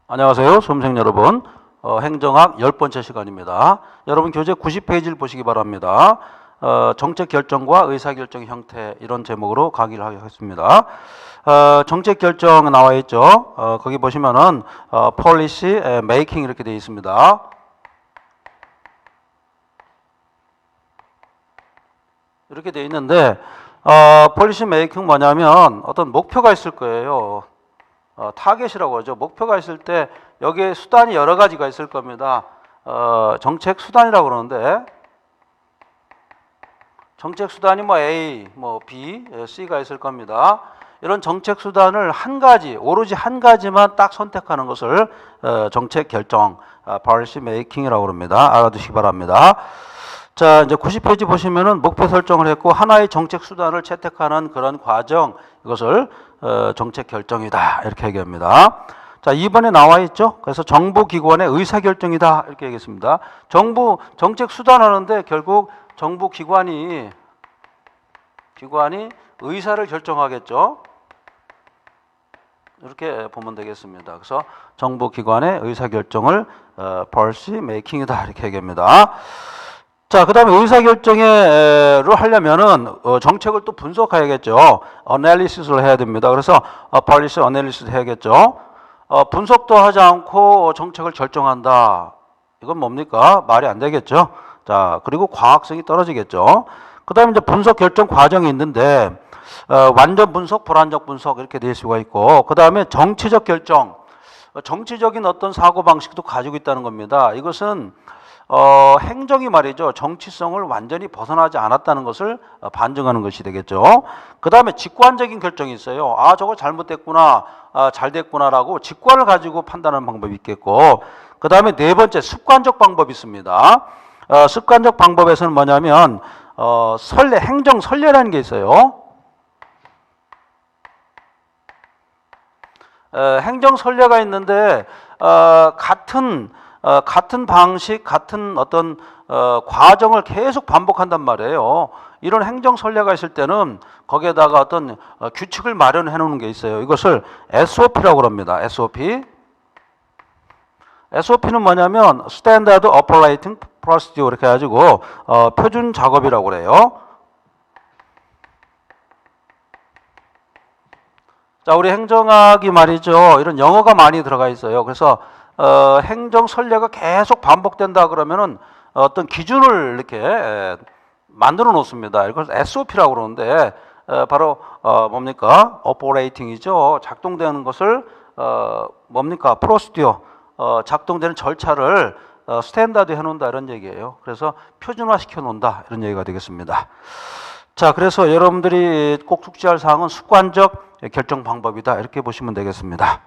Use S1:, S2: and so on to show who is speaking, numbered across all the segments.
S1: 안녕하세요. 수험생 여러분. 행정학 10번째 시간입니다. 여러분 교재 90페이지를 보시기 바랍니다. 정책 결정과 의사결정 형태 이런 제목으로 강의를 하겠습니다. 정책 결정 나와 있죠. 거기 보시면은 policy making 이렇게 되어 있습니다. 이렇게 되어 있는데 policy making 뭐냐면 어떤 목표가 있을 거예요. 타겟이라고 하죠. 목표가 있을 때 여기에 수단이 여러 가지가 있을 겁니다. 정책 수단이라고 그러는데 정책 수단이 뭐 A, 뭐 B, C가 있을 겁니다. 이런 정책 수단을 한 가지, 오로지 한 가지만 딱 선택하는 것을 정책 결정, policy making이라고 합니다. 알아두시기 바랍니다. 자, 이제 90페이지 보시면은 목표 설정을 했고 하나의 정책 수단을 채택하는 그런 과정, 이것을 정책 결정이다 이렇게 얘기합니다. 자, 2번에 나와 있죠. 그래서 정부 기관의 의사 결정이다 이렇게 얘기했습니다. 정부 정책 수단 하는데 결국 정부 기관이 의사를 결정하겠죠. 이렇게 보면 되겠습니다. 그래서 정부 기관의 의사 결정을 policy making이다 이렇게 얘기합니다. 자, 그 다음에 의사결정을 하려면은 정책을 또 분석해야겠죠. analysis를 해야 됩니다. 그래서 policy analysis 해야겠죠. 분석도 하지 않고 정책을 결정한다. 이건 뭡니까? 말이 안 되겠죠. 자, 그리고 과학성이 떨어지겠죠. 그 다음에 이제 분석 결정 과정이 있는데 완전 분석, 불완전 분석 이렇게 될 수가 있고, 그 다음에 정치적 결정, 정치적인 어떤 사고 방식도 가지고 있다는 겁니다. 이것은 행정이 말이죠. 정치성을 완전히 벗어나지 않았다는 것을 반증하는 것이 되겠죠. 그 다음에 직관적인 결정이 있어요. 아, 저거 잘못됐구나, 잘 됐구나라고 직관을 가지고 판단하는 방법이 있겠고, 그 다음에 네 번째 습관적 방법이 있습니다. 습관적 방법에서는 뭐냐면 행정 선례라는 게 있어요. 행정 선례가 있는데 같은 방식, 같은 어떤 과정을 계속 반복한단 말이에요. 이런 행정 선례가 있을 때는 거기에다가 어떤 규칙을 마련해 놓는 게 있어요. 이것을 SOP라고 합니다. SOP. SOP는 뭐냐면 Standard Operating Procedure 이렇게 해가지고 표준 작업이라고 그래요. 자, 우리 행정학이 말이죠. 이런 영어가 많이 들어가 있어요. 그래서 행정 선례가 계속 반복된다 그러면은 어떤 기준을 이렇게 만들어 놓습니다. 이걸 SOP라고 그러는데 바로 뭡니까? operating이죠. 작동되는 것을 뭡니까? procedure, 작동되는 절차를 스탠다드 해놓는다 이런 얘기예요. 그래서 표준화 시켜 놓는다 이런 얘기가 되겠습니다. 자, 그래서 여러분들이 꼭 숙지할 사항은 습관적 결정 방법이다 이렇게 보시면 되겠습니다.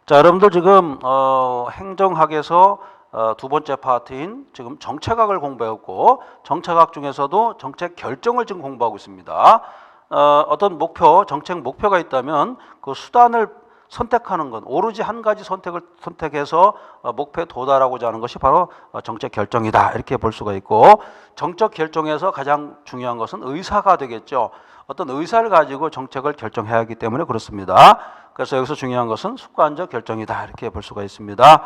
S1: 자, 여러분들 지금 행정학에서 두 번째 파트인 지금 정책학을 공부했고, 정책학 중에서도 정책 결정을 지금 공부하고 있습니다. 어떤 목표, 정책 목표가 있다면 그 수단을 선택하는 건 오로지 한 가지 선택을 선택해서 목표에 도달하고자 하는 것이 바로 정책 결정이다 이렇게 볼 수가 있고, 정책 결정에서 가장 중요한 것은 의사가 되겠죠. 어떤 의사를 가지고 정책을 결정해야 하기 때문에 그렇습니다. 그래서 여기서 중요한 것은 습관적 결정이다 이렇게 볼 수가 있습니다.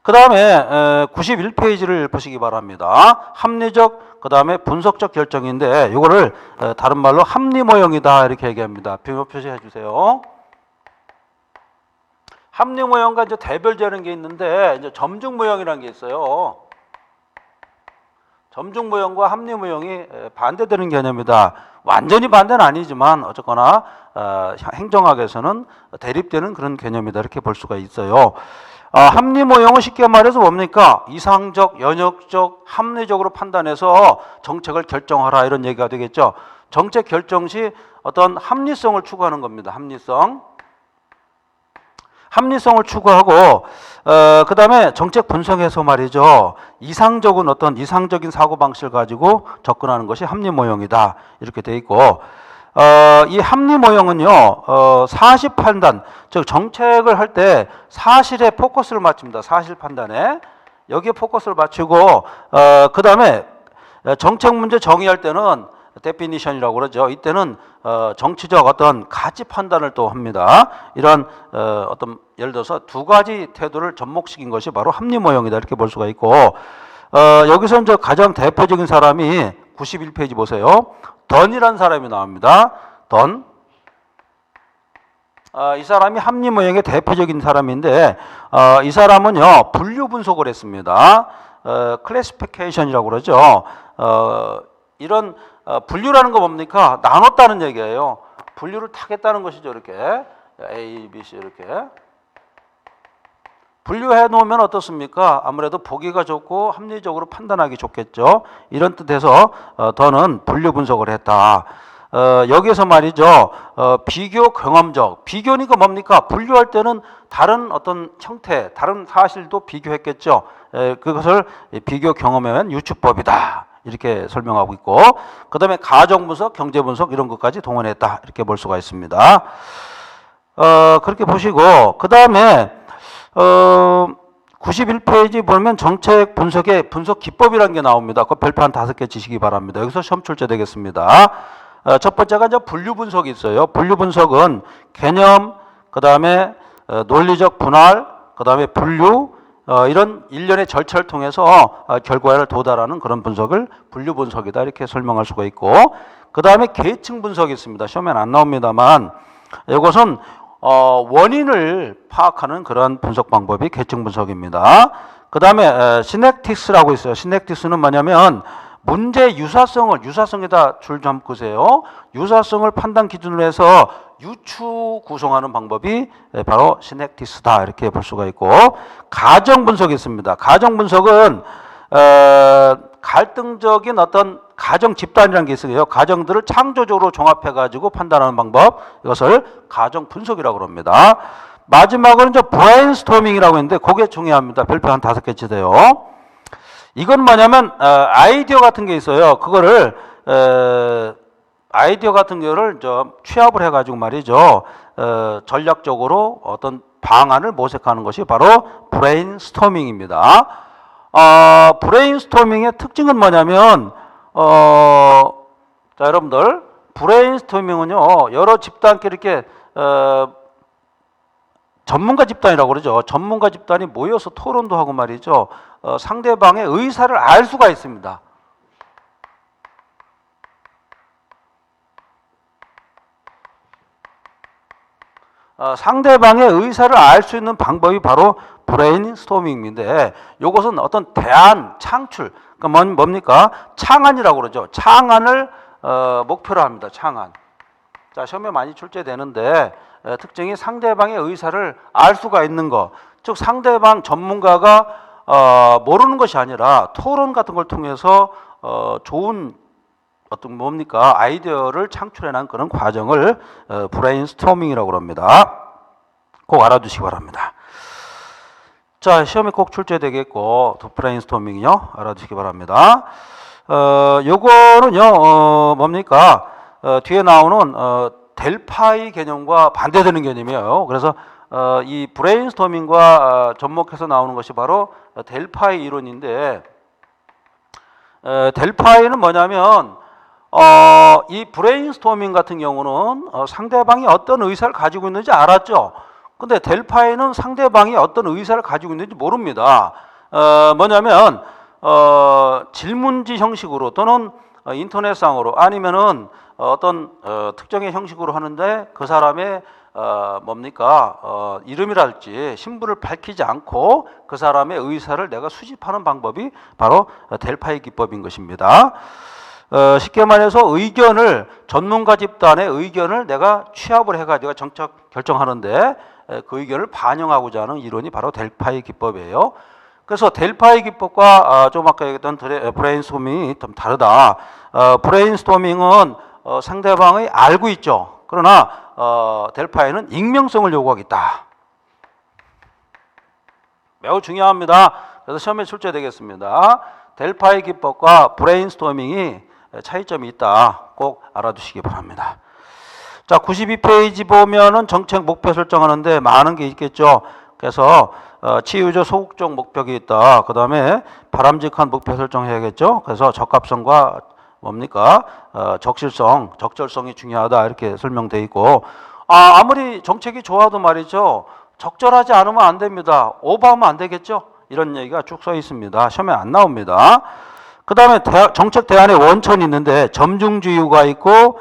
S1: 그 다음에 91페이지를 보시기 바랍니다. 합리적, 그 다음에 분석적 결정인데 이거를 다른 말로 합리 모형이다 이렇게 얘기합니다. 비교 표시해 주세요. 합리 모형과 이제 대별되는 게 있는데 이제 점중 모형이라는 게 있어요. 점중 모형과 합리 모형이 반대되는 개념이다. 완전히 반대는 아니지만 어쨌거나 행정학에서는 대립되는 그런 개념이다 이렇게 볼 수가 있어요. 합리 모형은 쉽게 말해서 뭡니까? 이상적, 연역적, 합리적으로 판단해서 정책을 결정하라 이런 얘기가 되겠죠. 정책 결정 시 어떤 합리성을 추구하는 겁니다. 합리성을 추구하고 그 다음에 정책 분석에서 말이죠. 이상적인 사고방식을 가지고 접근하는 것이 합리 모형이다 이렇게 돼 있고, 이 합리 모형은요 사실 판단, 즉 정책을 할 때 사실에 포커스를 맞춥니다. 사실 판단에 여기에 포커스를 맞추고 그 다음에 정책 문제 정의할 때는 definition이라고 그러죠. 이때는 정치적 어떤 가치 판단을 또 합니다. 이런 어떤 예를 들어서 두 가지 태도를 접목시킨 것이 바로 합리 모형이다 이렇게 볼 수가 있고, 여기서 이제 가장 대표적인 사람이 91페이지 보세요. 던이라는 사람이 나옵니다. 던. 이 사람이 합리 모형의 대표적인 사람인데, 이 사람은요 분류 분석을 했습니다. 클래시피케이션이라고 그러죠. 이런 분류라는 거 뭡니까? 나눴다는 얘기예요. 분류를 탁 했다는 것이죠. 이렇게 A, B, C 이렇게 분류해 놓으면 어떻습니까? 아무래도 보기가 좋고 합리적으로 판단하기 좋겠죠. 이런 뜻에서 더는 분류 분석을 했다. 여기서 말이죠. 비교 경험적. 비교니까 뭡니까? 분류할 때는 다른 어떤 형태, 다른 사실도 비교했겠죠. 그것을 비교 경험에 의한 유추법이다. 이렇게 설명하고 있고, 그 다음에 가정 분석, 경제 분석 이런 것까지 동원했다. 이렇게 볼 수가 있습니다. 그렇게 보시고, 그 다음에 91페이지 보면 정책 분석의 분석 기법이라는 게 나옵니다. 그 별표 한 5개 지시기 바랍니다. 여기서 시험 출제 되겠습니다. 첫 번째가 이제 분류 분석이 있어요. 분류 분석은 개념, 그 다음에 논리적 분할, 그 다음에 분류, 이런 일련의 절차를 통해서 결과를 도달하는 그런 분석을 분류 분석이다 이렇게 설명할 수가 있고, 그 다음에 계층 분석이 있습니다. 시험에는 안 나옵니다만 이것은 원인을 파악하는 그런 분석 방법이 계층 분석입니다. 그 다음에 시냅틱스라고 있어요. 시냅틱스는 뭐냐면 문제 유사성에다 줄 좀 끄세요. 유사성을 판단 기준으로 해서 유추 구성하는 방법이 바로 시냅틱스다 이렇게 볼 수가 있고, 가정 분석이 있습니다. 가정 분석은 갈등적인 어떤 가정 집단이라는 게 있어요. 가정들을 창조적으로 종합해 가지고 판단하는 방법, 이것을 가정 분석이라고 합니다. 마지막으로 이제 브레인스토밍이라고 있는데 그게 중요합니다. 별표 한 5개 치세요. 이건 뭐냐면 아이디어 같은 게 있어요. 그거를 아이디어 같은 거를 좀 취합을 해가지고 말이죠. 전략적으로 어떤 방안을 모색하는 것이 바로 브레인스토밍입니다. 브레인스토밍의 특징은 뭐냐면 자 여러분들 브레인스토밍은요 여러 집단끼리 이렇게 전문가 집단이라고 그러죠. 전문가 집단이 모여서 토론도 하고 말이죠. 상대방의 의사를 알 수가 있습니다. 상대방의 의사를 알 수 있는 방법이 바로 브레인스토밍인데, 이것은 어떤 대안, 창출, 그러니까 뭡니까? 창안이라고 그러죠. 창안을 목표로 합니다. 창안. 자, 시험에 많이 출제되는데 특징이 상대방의 의사를 알 수가 있는 것. 즉 상대방 전문가가 모르는 것이 아니라 토론 같은 걸 통해서 좋은 어떤 뭡니까? 아이디어를 창출해낸 그런 과정을 브레인스토밍이라고 합니다. 꼭 알아두시기 바랍니다. 자, 시험에 꼭 출제되겠고, 브레인스토밍이요. 알아두시기 바랍니다. 요거는요, 뭡니까? 뒤에 나오는 델파이 개념과 반대되는 개념이에요. 그래서 이 브레인스토밍과 접목해서 나오는 것이 바로 델파이 이론인데, 델파이는 뭐냐면 이 브레인스토밍 같은 경우는 상대방이 어떤 의사를 가지고 있는지 알았죠. 근데 델파이는 상대방이 어떤 의사를 가지고 있는지 모릅니다. 뭐냐면 질문지 형식으로 또는 인터넷상으로 아니면은 어떤 특정의 형식으로 하는데 그 사람의 뭡니까 이름이랄지 신분을 밝히지 않고 그 사람의 의사를 내가 수집하는 방법이 바로 델파이 기법인 것입니다. 쉽게 말해서 의견을 전문가 집단의 의견을 내가 취합을 해가지고 정책 결정하는데 그 의견을 반영하고자 하는 이론이 바로 델파이 기법이에요. 그래서 델파이 기법과 좀 아까 얘기했던 브레인스토밍이 좀 다르다. 브레인스토밍은 상대방의 알고 있죠. 그러나 델파이는 익명성을 요구하겠다. 매우 중요합니다. 그래서 시험에 출제되겠습니다. 델파이 기법과 브레인스토밍이 차이점이 있다. 꼭 알아두시기 바랍니다. 자, 92페이지 보면은 정책 목표 설정하는데 많은 게 있겠죠. 그래서 치유적 소극적 목표가 있다. 그 다음에 바람직한 목표 설정해야겠죠. 그래서 적합성과 뭡니까? 적실성, 적절성이 중요하다 이렇게 설명돼 있고, 아무리 정책이 좋아도 말이죠. 적절하지 않으면 안 됩니다. 오버하면 안 되겠죠? 이런 얘기가 쭉 써 있습니다. 시험에 안 나옵니다. 그 다음에 정책 대안의 원천이 있는데 점중주의가 있고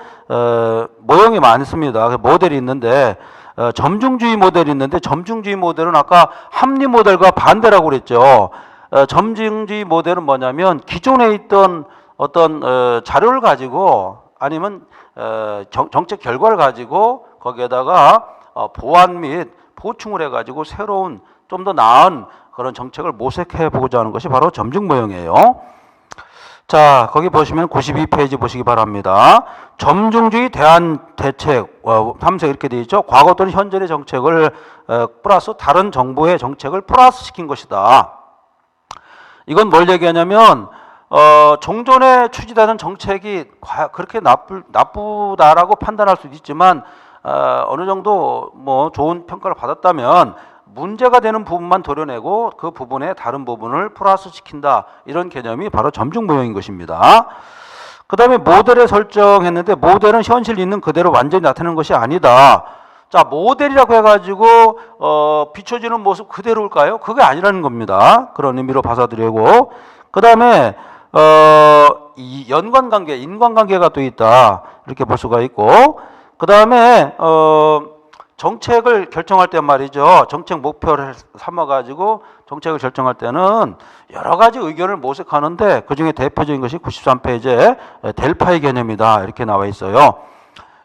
S1: 모형이 많습니다. 모델이 있는데 점중주의 모델이 있는데 점중주의 모델은 아까 합리 모델과 반대라고 그랬죠. 점중주의 모델은 뭐냐면 기존에 있던 어떤 자료를 가지고 아니면 정책 결과를 가지고 거기에다가 보완 및 보충을 해가지고 새로운 좀 더 나은 그런 정책을 모색해 보고자 하는 것이 바로 점중 모형이에요. 자, 거기 보시면 92페이지 보시기 바랍니다. 점중주의 대안 대책 탐색 이렇게 되어 있죠. 과거 또는 현재의 정책을 플러스 다른 정부의 정책을 플러스 시킨 것이다. 이건 뭘 얘기하냐면 종전에 추진하는 정책이 그렇게 나쁘다라고 판단할 수도 있지만 어느 정도 뭐 좋은 평가를 받았다면 문제가 되는 부분만 도려내고 그 부분에 다른 부분을 플러스 시킨다. 이런 개념이 바로 점중 모형인 것입니다. 그 다음에 모델을 설정했는데 모델은 현실 있는 그대로 완전히 나타내는 것이 아니다. 자, 모델이라고 해가지고 비춰지는 모습 그대로일까요? 그게 아니라는 겁니다. 그런 의미로 받아들이고, 그 다음에 이 연관관계, 인과관계가 또 있다. 이렇게 볼 수가 있고, 그 다음에 정책을 결정할 때 말이죠. 정책 목표를 삼아가지고 정책을 결정할 때는 여러 가지 의견을 모색하는데 그중에 대표적인 것이 93페이지에 델파이 개념이다. 이렇게 나와 있어요.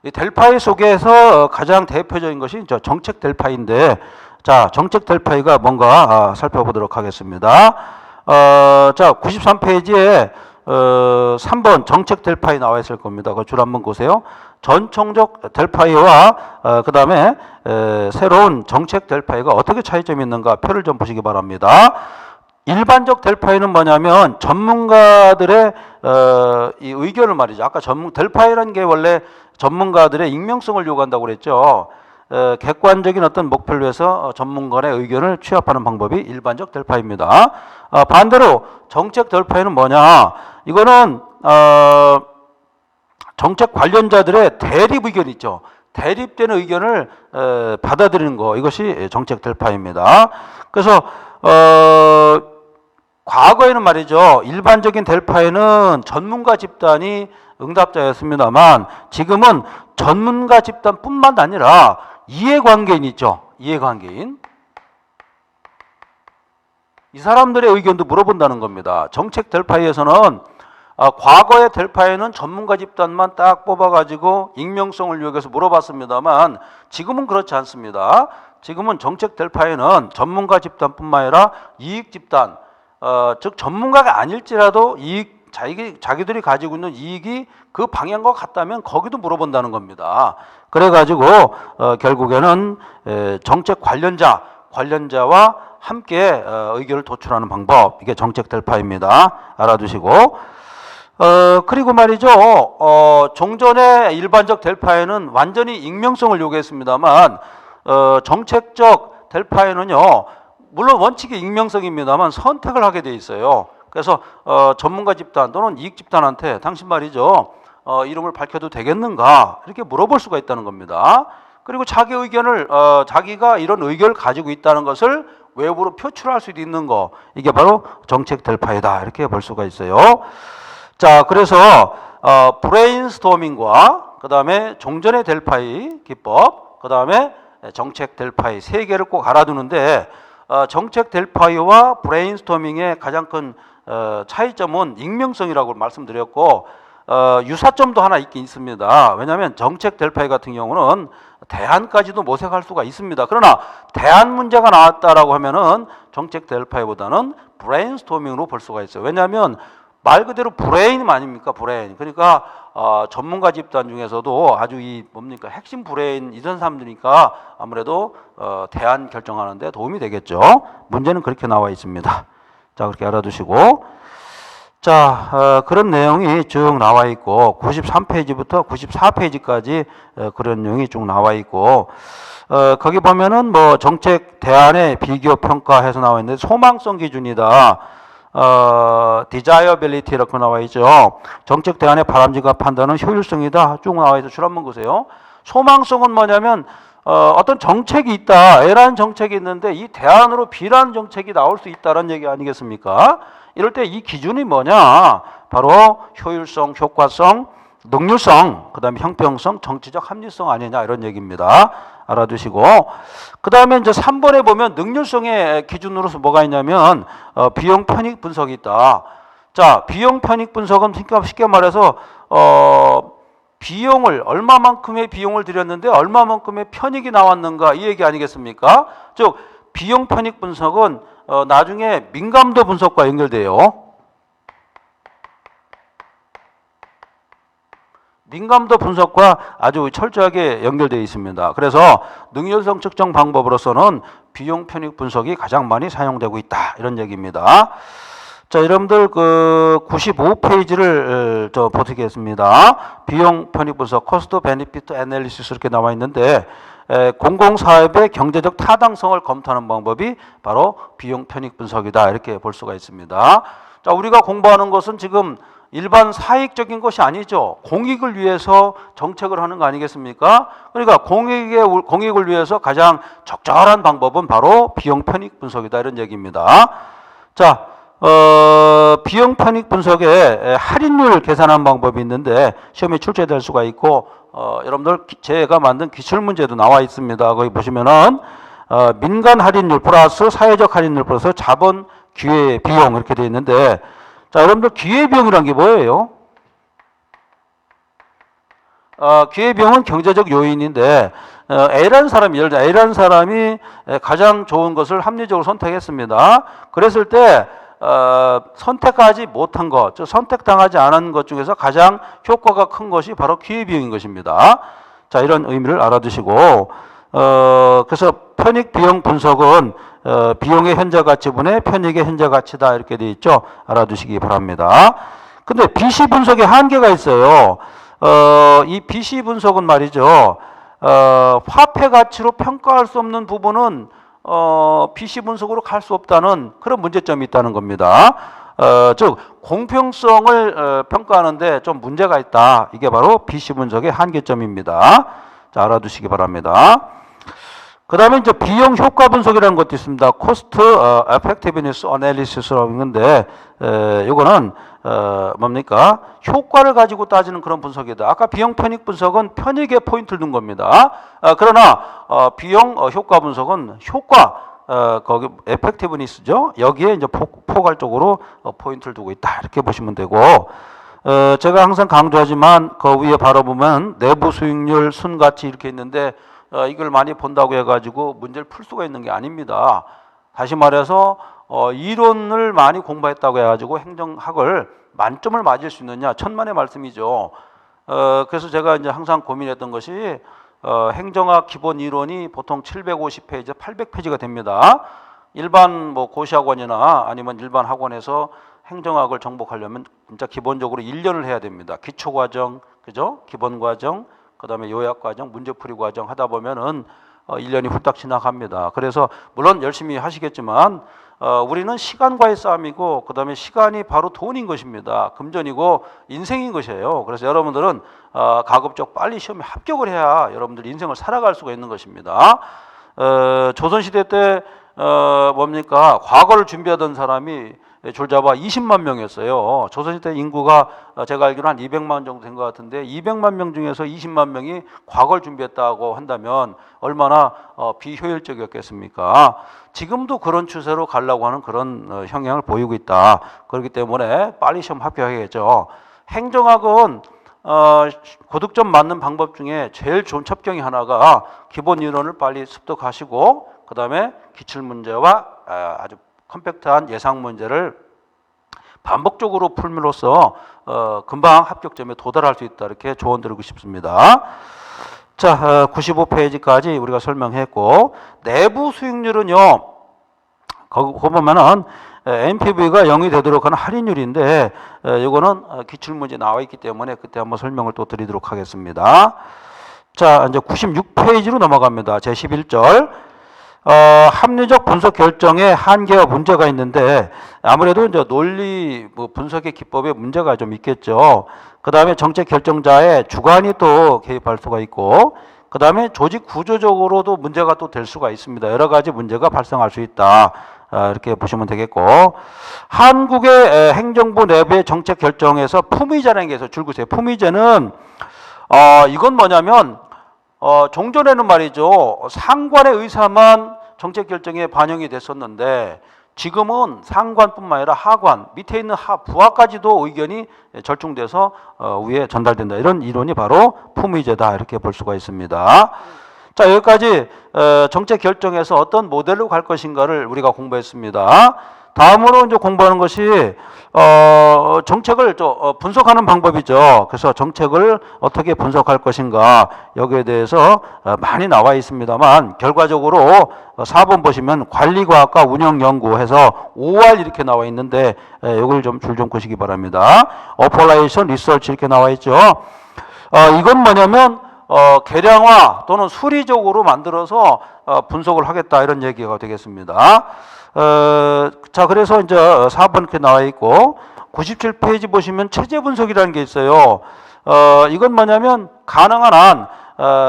S1: 이 델파이 속에서 가장 대표적인 것이 정책 델파이인데, 자, 정책 델파이가 뭔가 살펴보도록 하겠습니다. 자, 93페이지에 3번 정책 델파이 나와 있을 겁니다. 그 줄 한번 보세요. 전통적 델파이와 그 다음에 새로운 정책 델파이가 어떻게 차이점이 있는가 표를 좀 보시기 바랍니다. 일반적 델파이는 뭐냐면 전문가들의 이 의견을 말이죠. 아까 델파이라는 게 원래 전문가들의 익명성을 요구한다고 그랬죠. 객관적인 어떤 목표를 위해서 전문가의 의견을 취합하는 방법이 일반적 델파이입니다. 반대로 정책 델파이는 뭐냐? 이거는 정책 관련자들의 대립 의견이 있죠. 대립되는 의견을 받아들이는 거, 이것이 정책 델파이입니다. 그래서 과거에는 말이죠. 일반적인 델파이는 전문가 집단이 응답자였습니다만 지금은 전문가 집단뿐만 아니라 이해관계인 있죠. 이해관계인. 이 사람들의 의견도 물어본다는 겁니다. 정책 델파이에서는 과거의 델파이는 전문가 집단만 딱 뽑아가지고 익명성을 위해서 물어봤습니다만 지금은 그렇지 않습니다. 지금은 정책 델파이는 전문가 집단뿐만 아니라 이익 집단, 즉 전문가가 아닐지라도 자기들이 가지고 있는 이익이 그 방향과 같다면 거기도 물어본다는 겁니다. 그래가지고 결국에는 정책 관련자와 함께 의견을 도출하는 방법, 이게 정책 델파입니다. 알아두시고, 그리고 말이죠. 종전의 일반적 델파에는 완전히 익명성을 요구했습니다만 정책적 델파에는요, 물론 원칙이 익명성입니다만 선택을 하게 돼 있어요. 그래서 전문가 집단 또는 이익 집단한테 당신 말이죠, 이름을 밝혀도 되겠는가 이렇게 물어볼 수가 있다는 겁니다. 그리고 자기 의견을 자기가 이런 의견을 가지고 있다는 것을 외부로 표출할 수 있는 거, 이게 바로 정책 델파이다 이렇게 볼 수가 있어요. 자, 그래서 브레인스토밍과 그 다음에 종전의 델파이 기법, 그 다음에 정책 델파이 세 개를 꼭 알아두는데 정책 델파이와 브레인스토밍의 가장 큰 차이점은 익명성이라고 말씀드렸고 유사점도 하나 있긴 있습니다. 왜냐하면 정책 델파이 같은 경우는 대안까지도 모색할 수가 있습니다. 그러나 대안 문제가 나왔다라고 하면은 정책 델파이보다는 브레인스토밍으로 볼 수가 있어요. 왜냐하면 말 그대로 브레인 아닙니까? 브레인. 그러니까 전문가 집단 중에서도 아주 뭡니까? 핵심 브레인 이런 사람들이니까 아무래도 대안 결정하는데 도움이 되겠죠. 문제는 그렇게 나와 있습니다. 자, 그렇게 알아두시고, 자, 그런 내용이 쭉 나와 있고 93페이지부터 94페이지까지 그런 내용이 쭉 나와 있고, 거기 보면은 뭐 정책 대안의 비교 평가해서 나와 있는데 소망성 기준이다. desirability라고 나와 있죠. 정책 대안의 바람직한 판단은 효율성이다. 쭉 나와 있어. 줄 한번 보세요. 소망성은 뭐냐면 어떤 정책이 있다. A라는 정책이 있는데 이 대안으로 B라는 정책이 나올 수 있다는 얘기 아니겠습니까? 이럴 때 이 기준이 뭐냐? 바로 효율성, 효과성, 능률성, 그 다음에 형평성, 정치적 합리성 아니냐 이런 얘기입니다. 알아두시고 그 다음에 이제 3번에 보면 능률성의 기준으로서 뭐가 있냐면 비용 편익 분석이 있다. 자, 비용 편익 분석은 쉽게 말해서 비용을 얼마만큼의 비용을 들였는데 얼마만큼의 편익이 나왔는가 이 얘기 아니겠습니까? 즉 비용 편익 분석은 나중에 민감도 분석과 연결돼요. 민감도 분석과 아주 철저하게 연결되어 있습니다. 그래서 능률성 측정 방법으로서는 비용 편익 분석이 가장 많이 사용되고 있다 이런 얘기입니다. 자, 여러분들 그 95페이지를 보시겠습니다. 비용 편익 분석, 코스트 베니피트 애널리시스 이렇게 나와 있는데 공공사업의 경제적 타당성을 검토하는 방법이 바로 비용 편익 분석이다 이렇게 볼 수가 있습니다. 자, 우리가 공부하는 것은 지금 일반 사익적인 것이 아니죠. 공익을 위해서 정책을 하는 거 아니겠습니까? 그러니까 공익을 위해서 가장 적절한 방법은 바로 비용 편익 분석이다 이런 얘기입니다. 자, 비용 편익 분석에 할인율 계산하는 방법이 있는데 시험에 출제될 수가 있고 여러분들 제가 만든 기출문제도 나와 있습니다. 거기 보시면은 민간 할인율 플러스 사회적 할인율 플러스 자본 기회 비용 이렇게 되어 있는데 자, 여러분들 기회비용이란 게 뭐예요? 기회비용은 경제적 요인인데 A라는 사람이 예를 들어 A라는 사람이 가장 좋은 것을 합리적으로 선택했습니다. 그랬을 때 선택하지 못한 것, 즉 선택당하지 않은 것 중에서 가장 효과가 큰 것이 바로 기회비용인 것입니다. 자, 이런 의미를 알아두시고 그래서 편익 비용 분석은 비용의 현재 가치분의 편익의 현재 가치다 이렇게 되어 있죠. 알아두시기 바랍니다. 근데 BC 분석에 한계가 있어요. 이 BC 분석은 말이죠. 화폐 가치로 평가할 수 없는 부분은 BC 분석으로 갈 수 없다는 그런 문제점이 있다는 겁니다. 즉 공평성을 평가하는데 좀 문제가 있다. 이게 바로 BC 분석의 한계점입니다. 자, 알아두시기 바랍니다. 그 다음에 이제 비용 효과 분석이라는 것도 있습니다. 코스트 에펙티브니스 어널리시스라고 있는데 이거는 뭡니까? 효과를 가지고 따지는 그런 분석이다. 아까 비용 편익 분석은 편익에 포인트를 둔 겁니다. 그러나 비용 효과 분석은 효과 거기 에펙티브니스죠. 여기에 이제 포괄적으로 포인트를 두고 있다. 이렇게 보시면 되고 제가 항상 강조하지만 그 위에 바로 보면 내부 수익률, 순가치 이렇게 있는데 이걸 많이 본다고 해가지고 문제를 풀 수가 있는 게 아닙니다. 다시 말해서 이론을 많이 공부했다고 해가지고 행정학을 만점을 맞을 수 있느냐 천만의 말씀이죠. 그래서 제가 이제 항상 고민했던 것이 행정학 기본 이론이 보통 750페이지, 800페이지가 됩니다. 일반 뭐 고시학원이나 아니면 일반 학원에서 행정학을 정복하려면 진짜 기본적으로 1년을 해야 됩니다. 기초과정, 그죠? 기본과정, 그 다음에 요약과정, 문제풀이 과정 하다 보면은 1년이 훌딱 지나갑니다. 그래서 물론 열심히 하시겠지만 우리는 시간과의 싸움이고 그 다음에 시간이 바로 돈인 것입니다. 금전이고 인생인 것이에요. 그래서 여러분들은 가급적 빨리 시험에 합격을 해야 여러분들 인생을 살아갈 수가 있는 것입니다. 조선시대 때 뭡니까? 과거를 준비하던 사람이 줄잡아 20만 명이었어요. 조선시대 인구가 제가 알기로 한 200만 정도 된 것 같은데 200만 명 중에서 20만 명이 과거를 준비했다고 한다면 얼마나 비효율적이었겠습니까? 지금도 그런 추세로 가려고 하는 그런 형향을 보이고 있다. 그렇기 때문에 빨리 시험 합격해야겠죠. 행정학은 고득점 맞는 방법 중에 제일 좋은 첩경이 하나가 기본 이론을 빨리 습득하시고 그 다음에 기출문제와 아주 컴팩트한 예상 문제를 반복적으로 풀므로써 금방 합격점에 도달할 수 있다 이렇게 조언드리고 싶습니다. 자, 95페이지까지 우리가 설명했고 내부 수익률은요. 거기 보면은 NPV가 0이 되도록 하는 할인율인데 이거는 기출문제 나와 있기 때문에 그때 한번 설명을 또 드리도록 하겠습니다. 자, 이제 96페이지로 넘어갑니다. 제11절. 합리적 분석 결정에 한계와 문제가 있는데 아무래도 이제 논리 분석의 기법에 문제가 좀 있겠죠. 그 다음에 정책 결정자의 주관이 또 개입할 수가 있고, 그 다음에 조직 구조적으로도 문제가 또 될 수가 있습니다. 여러 가지 문제가 발생할 수 있다. 이렇게 보시면 되겠고, 한국의 행정부 내부의 정책 결정에서 품위제라는 게 있어요. 줄구세요. 품위제는 이건 뭐냐면 종전에는 말이죠, 상관의 의사만 정책 결정에 반영이 됐었는데 지금은 상관뿐만 아니라 하관, 밑에 있는 부하까지도 의견이 절충돼서 위에 전달된다. 이런 이론이 바로 품위제다. 이렇게 볼 수가 있습니다. 자, 여기까지 정책 결정에서 어떤 모델로 갈 것인가를 우리가 공부했습니다. 다음으로 이제 공부하는 것이 정책을 분석하는 방법이죠. 그래서 정책을 어떻게 분석할 것인가, 여기에 대해서 많이 나와 있습니다만 결과적으로 4번 보시면 관리과학과 운영연구해서 5할 이렇게 나와 있는데 이걸 좀 줄 좀 끄시기 바랍니다. 어플라이션 리서치 이렇게 나와 있죠. 이건 뭐냐면 계량화 또는 수리적으로 만들어서 분석을 하겠다, 이런 얘기가 되겠습니다. 자, 그래서 이제 4번 이렇게 나와 있고, 97페이지 보시면 체제 분석이라는 게 있어요. 이건 뭐냐면 가능한 한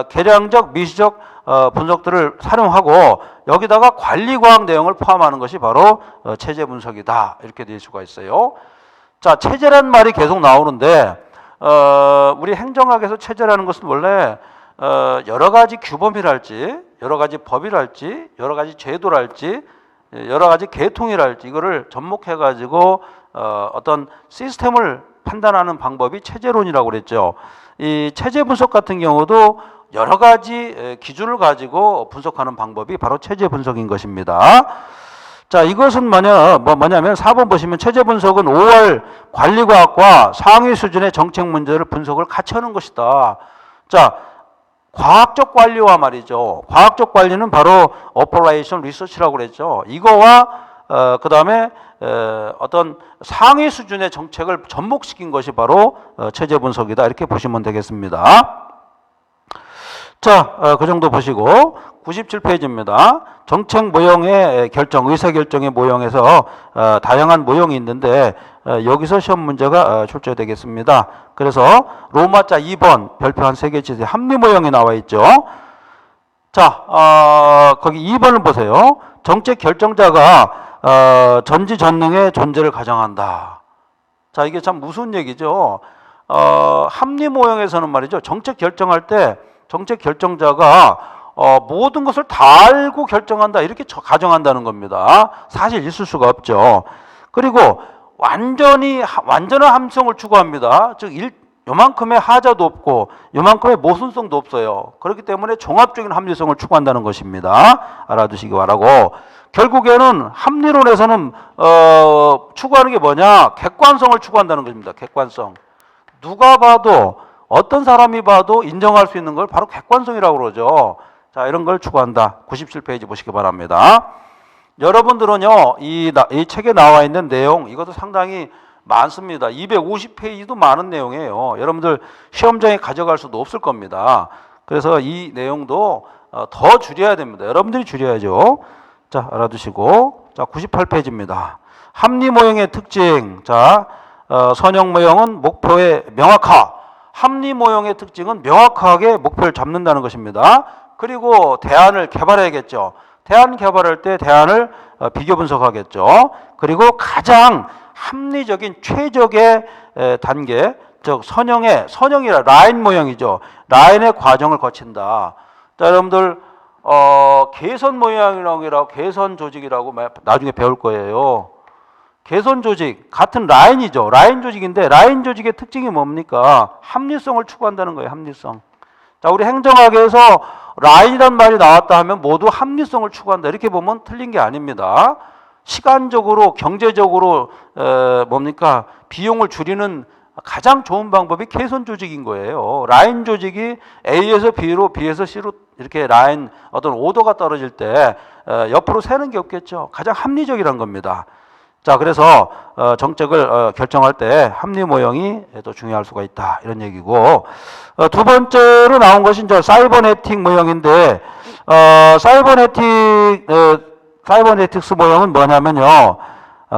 S1: 계량적, 미시적 분석들을 활용하고 여기다가 관리과학 내용을 포함하는 것이 바로 체제 분석이다. 이렇게 될 수가 있어요. 자, 체제란 말이 계속 나오는데 우리 행정학에서 체제라는 것은 원래 여러 가지 규범이랄지, 여러 가지 법이랄지, 여러 가지 제도랄지, 여러 가지 계통이랄지 이거를 접목해가지고 어떤 시스템을 판단하는 방법이 체제론이라고 그랬죠. 이 체제 분석 같은 경우도 여러 가지 기준을 가지고 분석하는 방법이 바로 체제 분석인 것입니다. 자, 이것은 뭐냐면 4번 보시면 체제 분석은 5월 관리과학과 상위 수준의 정책 문제를 분석을 같이 하는 것이다. 자, 과학적 관리와 말이죠. 과학적 관리는 바로 오퍼레이션 리서치라고 그랬죠. 이거와 그 다음에 어떤 상위 수준의 정책을 접목시킨 것이 바로 체제 분석이다. 이렇게 보시면 되겠습니다. 자, 그 정도 보시고 97페이지입니다. 정책 모형의 결정, 의사결정의 모형에서 다양한 모형이 있는데 여기서 시험 문제가 출제되겠습니다. 그래서 로마자 2번 별표 한 3개 치세요. 합리 모형이 나와 있죠. 자, 거기 2번을 보세요. 정책 결정자가 전지전능의 존재를 가정한다. 자, 이게 참 무슨 얘기죠. 합리 모형에서는 말이죠, 정책 결정할 때 정책 결정자가 모든 것을 다 알고 결정한다, 이렇게 가정한다는 겁니다. 사실 있을 수가 없죠. 그리고 완전한 함성을 추구합니다. 즉 요만큼의 하자도 없고 요만큼의 모순성도 없어요. 그렇기 때문에 종합적인 합리성을 추구한다는 것입니다. 알아두시기 바라고, 결국에는 합리론에서는 추구하는 게 뭐냐, 객관성을 추구한다는 것입니다. 객관성. 누가 봐도, 어떤 사람이 봐도 인정할 수 있는 걸 바로 객관성이라고 그러죠. 자, 이런 걸 추구한다. 97페이지 보시기 바랍니다. 여러분들은요, 이 책에 나와 있는 내용, 이것도 상당히 많습니다. 250페이지도 많은 내용이에요. 여러분들 시험장에 가져갈 수도 없을 겁니다. 그래서 이 내용도 더 줄여야 됩니다. 여러분들이 줄여야죠. 자, 알아두시고, 자, 98페이지입니다. 합리 모형의 특징. 자, 선형 모형은 목표의 명확화. 합리 모형의 특징은 명확하게 목표를 잡는다는 것입니다. 그리고 대안을 개발해야겠죠. 대안 개발할 때 대안을 비교 분석하겠죠. 그리고 가장 합리적인 최적의 단계, 즉 선형이라 라인 모형이죠. 라인의 과정을 거친다. 자, 여러분들 개선 모형이라고, 개선 조직이라고 나중에 배울 거예요. 개선 조직, 같은 라인이죠. 라인 조직인데 라인 조직의 특징이 뭡니까? 합리성을 추구한다는 거예요. 합리성. 자, 우리 행정학에서 라인이란 말이 나왔다 하면 모두 합리성을 추구한다, 이렇게 보면 틀린 게 아닙니다. 시간적으로, 경제적으로 뭡니까? 비용을 줄이는 가장 좋은 방법이 개선 조직인 거예요. 라인 조직이 A에서 B로, B에서 C로 이렇게 라인 어떤 오더가 떨어질 때 옆으로 새는 게 없겠죠. 가장 합리적이란 겁니다. 자, 그래서 정책을 결정할 때 합리 모형이 또 중요할 수가 있다, 이런 얘기고, 두 번째로 나온 것이 이제 사이버네틱 모형인데 사이버네틱스 모형은 뭐냐면요.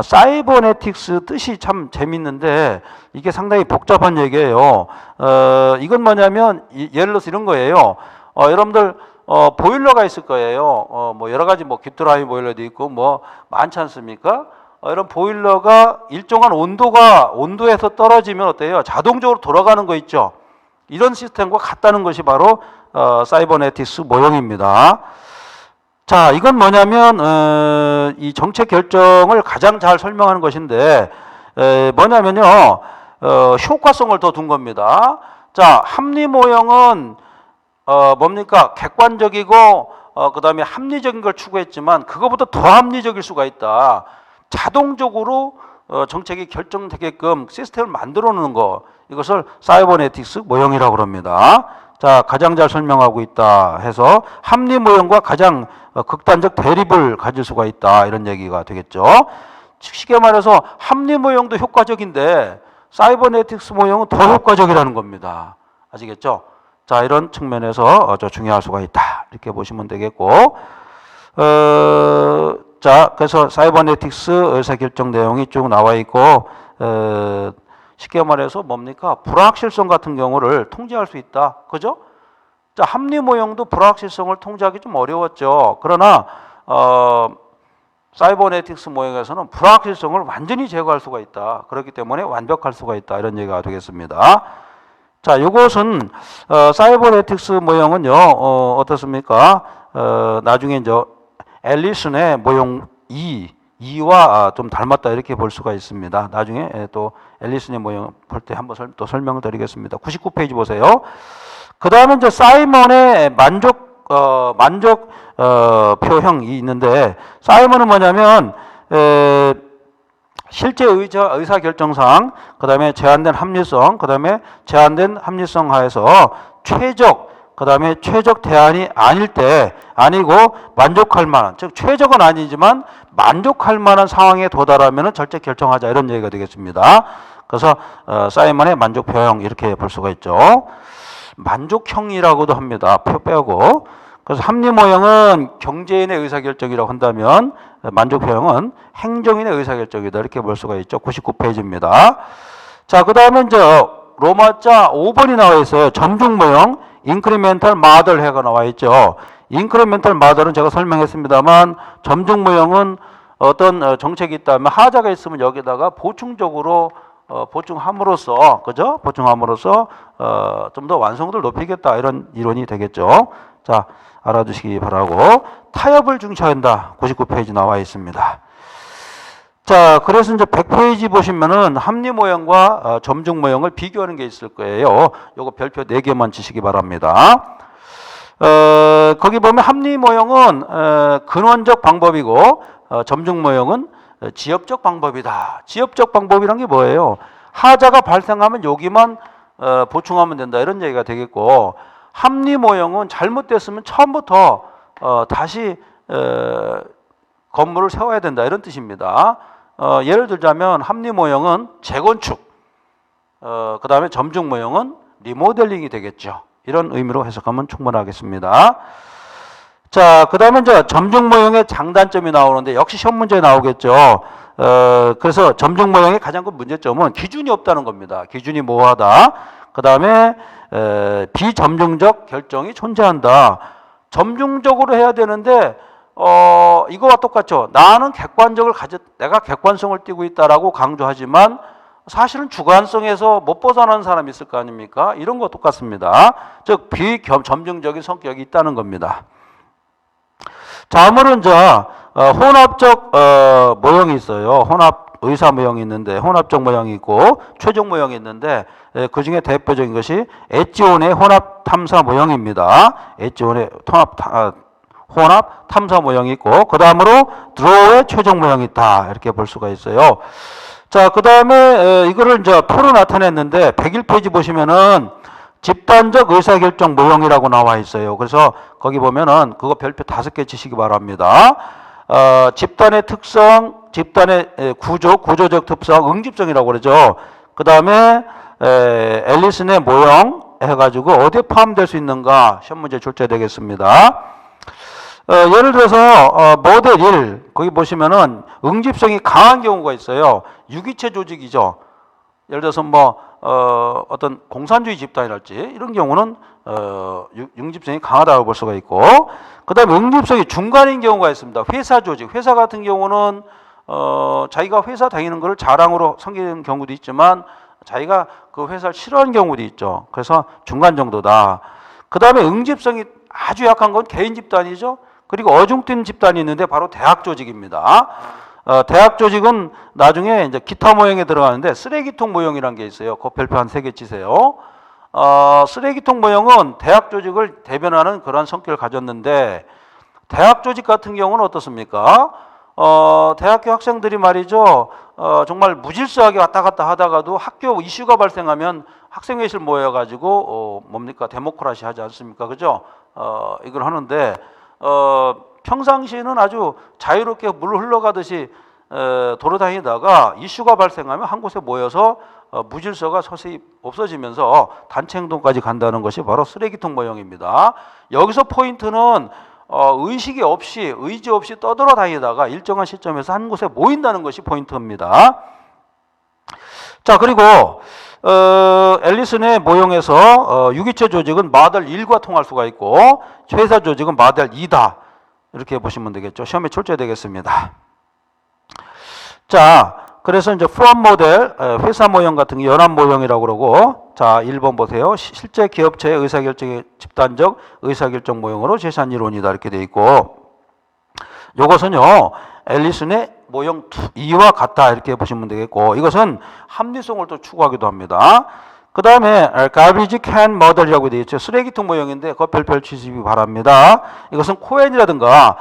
S1: 사이버네틱스 뜻이 참 재밌는데 이게 상당히 복잡한 얘기예요. 이건 뭐냐면 예를 들어서 이런 거예요. 여러분들 보일러가 있을 거예요. 뭐 여러 가지 뭐 깃드라미 보일러도 있고 뭐 많지 않습니까? 이런 보일러가 일정한 온도에서 떨어지면 어때요? 자동적으로 돌아가는 거 있죠. 이런 시스템과 같다는 것이 바로 사이버네틱스 모형입니다. 자, 이건 뭐냐면 이 정책 결정을 가장 잘 설명하는 것인데 뭐냐면요, 효과성을 더 둔 겁니다. 자, 합리 모형은 뭡니까? 객관적이고 그 다음에 합리적인 걸 추구했지만 그거보다 더 합리적일 수가 있다. 자동적으로 정책이 결정되게끔 시스템을 만들어 놓는 거, 이것을 사이버네틱스 모형이라고 합니다. 자, 가장 잘 설명하고 있다 해서 합리 모형과 가장 극단적 대립을 가질 수가 있다, 이런 얘기가 되겠죠. 쉽게 말해서 합리 모형도 효과적인데 사이버네틱스 모형은 더 효과적이라는 겁니다. 아시겠죠? 자, 이런 측면에서 중요할 수가 있다, 이렇게 보시면 되겠고, 자, 그래서 사이버네틱스 의사결정 내용이 쭉 나와 있고, 쉽게 말해서 뭡니까? 불확실성 같은 경우를 통제할 수 있다. 그죠? 자, 합리 모형도 불확실성을 통제하기 좀 어려웠죠. 그러나 사이버네틱스 모형에서는 불확실성을 완전히 제거할 수가 있다. 그렇기 때문에 완벽할 수가 있다, 이런 얘기가 되겠습니다. 자, 이것은 사이버네틱스 모형은요, 어떻습니까? 나중에 이제 앨리슨의 모형 2와 좀 닮았다, 이렇게 볼 수가 있습니다. 나중에 또 앨리슨의 모형 볼 때 한번 또 설명을 드리겠습니다. 99페이지 보세요. 그 다음에 이제 사이먼의 만족 표형이 있는데, 사이먼은 뭐냐면 실제 의사결정상, 그 다음에 제한된 합리성, 그 다음에 제한된 합리성 하에서 그 다음에 최적 대안이 아닐 때, 아니고 만족할 만한, 즉 최적은 아니지만 만족할 만한 상황에 도달하면 절제 결정하자, 이런 얘기가 되겠습니다. 그래서 사이먼의 만족 표형, 이렇게 볼 수가 있죠. 만족형이라고도 합니다. 표 빼고. 그래서 합리 모형은 경제인의 의사결정이라고 한다면 만족 표형은 행정인의 의사결정이다, 이렇게 볼 수가 있죠. 99페이지입니다. 자, 그 다음에 이제 로마자 5번이 나와 있어요. 점중 모형, 인크리멘탈 마들 해가 나와 있죠. 인크리멘탈 마들은 제가 설명했습니다만, 점중 모형은 어떤 정책이 있다면 하자가 있으면 여기다가 보충적으로 보충함으로써, 그죠? 보충함으로써 좀 더 완성도를 높이겠다, 이런 이론이 되겠죠. 자, 알아두시기 바라고. 타협을 중시한다, 99페이지 나와 있습니다. 자, 그래서 이제 100페이지 보시면은 합리 모형과 점중 모형을 비교하는 게 있을 거예요. 요거 별표 4개만 치시기 바랍니다. 거기 보면 합리 모형은 근원적 방법이고, 점중 모형은 지엽적 방법이다. 지엽적 방법이란 게 뭐예요? 하자가 발생하면 여기만 보충하면 된다, 이런 얘기가 되겠고, 합리 모형은 잘못됐으면 처음부터 다시 건물을 세워야 된다, 이런 뜻입니다. 예를 들자면 합리 모형은 재건축, 그 다음에 점중 모형은 리모델링이 되겠죠. 이런 의미로 해석하면 충분하겠습니다. 자, 그 다음에 이제 점중 모형의 장단점이 나오는데 역시 시험 문제에 나오겠죠. 그래서 점중 모형의 가장 큰 문제점은 기준이 없다는 겁니다. 기준이 모호하다. 그 다음에 비점중적 결정이 존재한다. 점중적으로 해야 되는데 이거와 똑같죠. 나는 내가 객관성을 띠고 있다라고 강조하지만 사실은 주관성에서 못 벗어나는 사람이 있을 거 아닙니까? 이런 거 똑같습니다. 즉 비점중적인 성격이 있다는 겁니다. 다음으로는 혼합적 모형이 있어요. 혼합 의사 모형이 있는데, 혼합적 모형이 있고 최종 모형이 있는데, 그 중에 대표적인 것이 엣지온의 혼합 탐사 모형입니다. 엣지온의 혼합 탐사 모형이 있고, 그 다음으로 드로우의 최종 모형이 있다, 이렇게 볼 수가 있어요. 자, 그 다음에 이거를 이제 표로 나타냈는데 101페이지 보시면은 집단적 의사결정 모형이라고 나와 있어요. 그래서 거기 보면은 그거 별표 5개 치시기 바랍니다. 집단의 특성, 집단의 구조적 특성, 응집성이라고 그러죠. 그 다음에 앨리슨의 모형 해가지고 어디에 포함될 수 있는가, 시험 문제 출제되겠습니다. 예를 들어서 모델 1 거기 보시면은 응집성이 강한 경우가 있어요. 유기체 조직이죠. 예를 들어서 어떤 공산주의 집단이랄지 이런 경우는 응집성이 강하다고 볼 수가 있고, 그다음에 응집성이 중간인 경우가 있습니다. 회사 조직, 회사 같은 경우는 자기가 회사 다니는 것을 자랑으로 섬기는 경우도 있지만 자기가 그 회사를 싫어하는 경우도 있죠. 그래서 중간 정도다. 그다음에 응집성이 아주 약한 건 개인 집단이죠. 그리고 어중뛴 집단이 있는데 바로 대학 조직입니다. 대학 조직은 나중에 이제 기타 모형에 들어가는데 쓰레기통 모형이라는 게 있어요. 그 별표 한 3개 치세요. 쓰레기통 모형은 대학 조직을 대변하는 그런 성격을 가졌는데, 대학 조직 같은 경우는 어떻습니까? 대학교 학생들이 말이죠, 정말 무질서하게 왔다 갔다 하다가도 학교 이슈가 발생하면 학생회실 모여가지고 데모크라시 하지 않습니까? 그죠? 이걸 하는데 평상시에는 아주 자유롭게 물 흘러가듯이 돌아다니다가 이슈가 발생하면 한 곳에 모여서 무질서가 서서히 없어지면서 단체 행동까지 간다는 것이 바로 쓰레기통 모형입니다. 여기서 포인트는 의식이 없이, 의지 없이 떠돌아다니다가 일정한 시점에서 한 곳에 모인다는 것이 포인트입니다. 자, 그리고 앨리슨의 모형에서 유기체 조직은 마델 1과 통할 수가 있고 회사 조직은 마델 2다. 이렇게 보시면 되겠죠. 시험에 출제되겠습니다. 자, 그래서 이제 프롬 모델, 회사 모형 같은 게 연합 모형이라고 그러고, 자, 1번 보세요. 실제 기업체의 의사결정의 집단적 의사결정 모형으로 제시한 이론이다. 이렇게 돼 있고, 요것은요, 앨리슨의 모형 2와 같다. 이렇게 보시면 되겠고, 이것은 합리성을 또 추구하기도 합니다. 그 다음에 garbage can model이라고 되어 있죠. 쓰레기통 모형인데 그거 별표 치시기 바랍니다. 이것은 코엔이라든가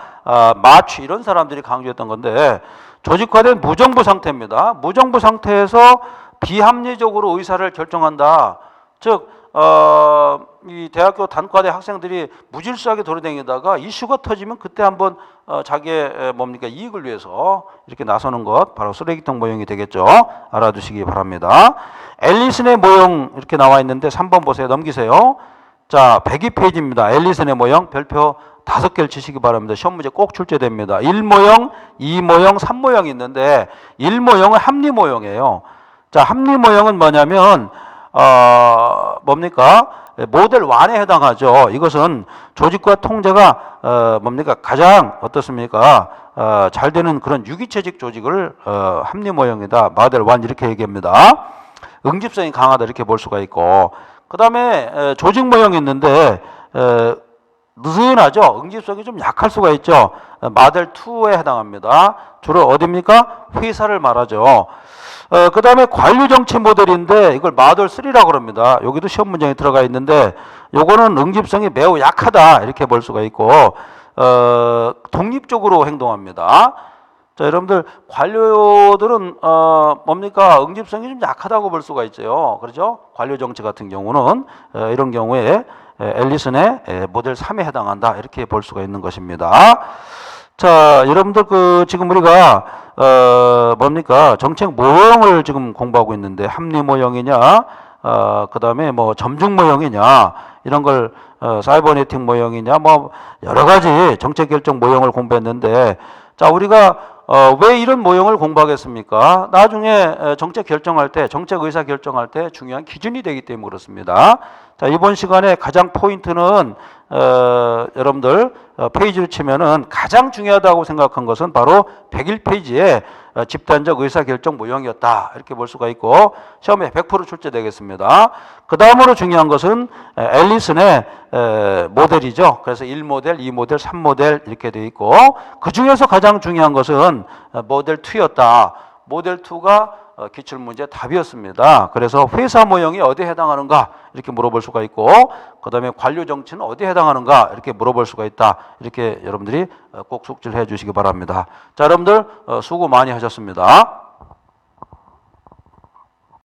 S1: 마취 이런 사람들이 강조했던 건데, 조직화된 무정부 상태입니다. 무정부 상태에서 비합리적으로 의사를 결정한다. 즉 이 대학교 단과대 학생들이 무질서하게 돌아다니다가 이슈가 터지면 그때 한번 자기의 이익을 위해서 이렇게 나서는 것, 바로 쓰레기통 모형이 되겠죠. 알아두시기 바랍니다. 앨리슨의 모형 이렇게 나와 있는데 3번 보세요. 넘기세요. 자, 102페이지입니다. 앨리슨의 모형 별표 5개를 치시기 바랍니다. 시험 문제 꼭 출제됩니다. 1모형, 2모형, 3모형이 있는데 1모형은 합리 모형이에요. 자, 합리 모형은 뭐냐면 모델 1에 해당하죠. 이것은 조직과 통제가 가장 어떻습니까? 잘 되는 그런 유기체직 조직을 합리 모형이다. 모델 1 이렇게 얘기합니다. 응집성이 강하다 이렇게 볼 수가 있고, 그 다음에 조직 모형이 있는데 느슨하죠. 응집성이 좀 약할 수가 있죠. 모델 2에 해당합니다. 주로 어디입니까? 회사를 말하죠. 그 다음에 관료정치 모델인데 이걸 모델 3라고 합니다. 여기도 시험 문제에 들어가 있는데 요거는 응집성이 매우 약하다 이렇게 볼 수가 있고 독립적으로 행동합니다. 자, 여러분들 관료들은 응집성이 좀 약하다고 볼 수가 있어요. 그렇죠? 관료정치 같은 경우는 이런 경우에 앨리슨의 모델 3에 해당한다 이렇게 볼 수가 있는 것입니다. 자, 여러분들 지금 우리가 정책 모형을 지금 공부하고 있는데 합리 모형이냐, 그 다음에 점중 모형이냐 이런 걸 사이버네틱 모형이냐 여러 가지 정책 결정 모형을 공부했는데, 자, 우리가 왜 이런 모형을 공부하겠습니까? 나중에 정책 결정할 때, 정책 의사 결정할 때 중요한 기준이 되기 때문에 그렇습니다. 자, 이번 시간에 가장 포인트는 여러분들 페이지를 치면은 가장 중요하다고 생각한 것은 바로 101페이지에 집단적 의사결정 모형이었다 이렇게 볼 수가 있고 시험에 100% 출제되겠습니다. 그 다음으로 중요한 것은 앨리슨의 모델이죠. 그래서 1모델, 2모델, 3모델 이렇게 되어 있고 그 중에서 가장 중요한 것은 모델 2였다. 모델 2가 기출문제 답이었습니다. 그래서 회사 모형이 어디에 해당하는가 이렇게 물어볼 수가 있고 그 다음에 관료정치는 어디에 해당하는가 이렇게 물어볼 수가 있다. 이렇게 여러분들이 꼭 숙지를 해 주시기 바랍니다. 자, 여러분들 수고 많이 하셨습니다.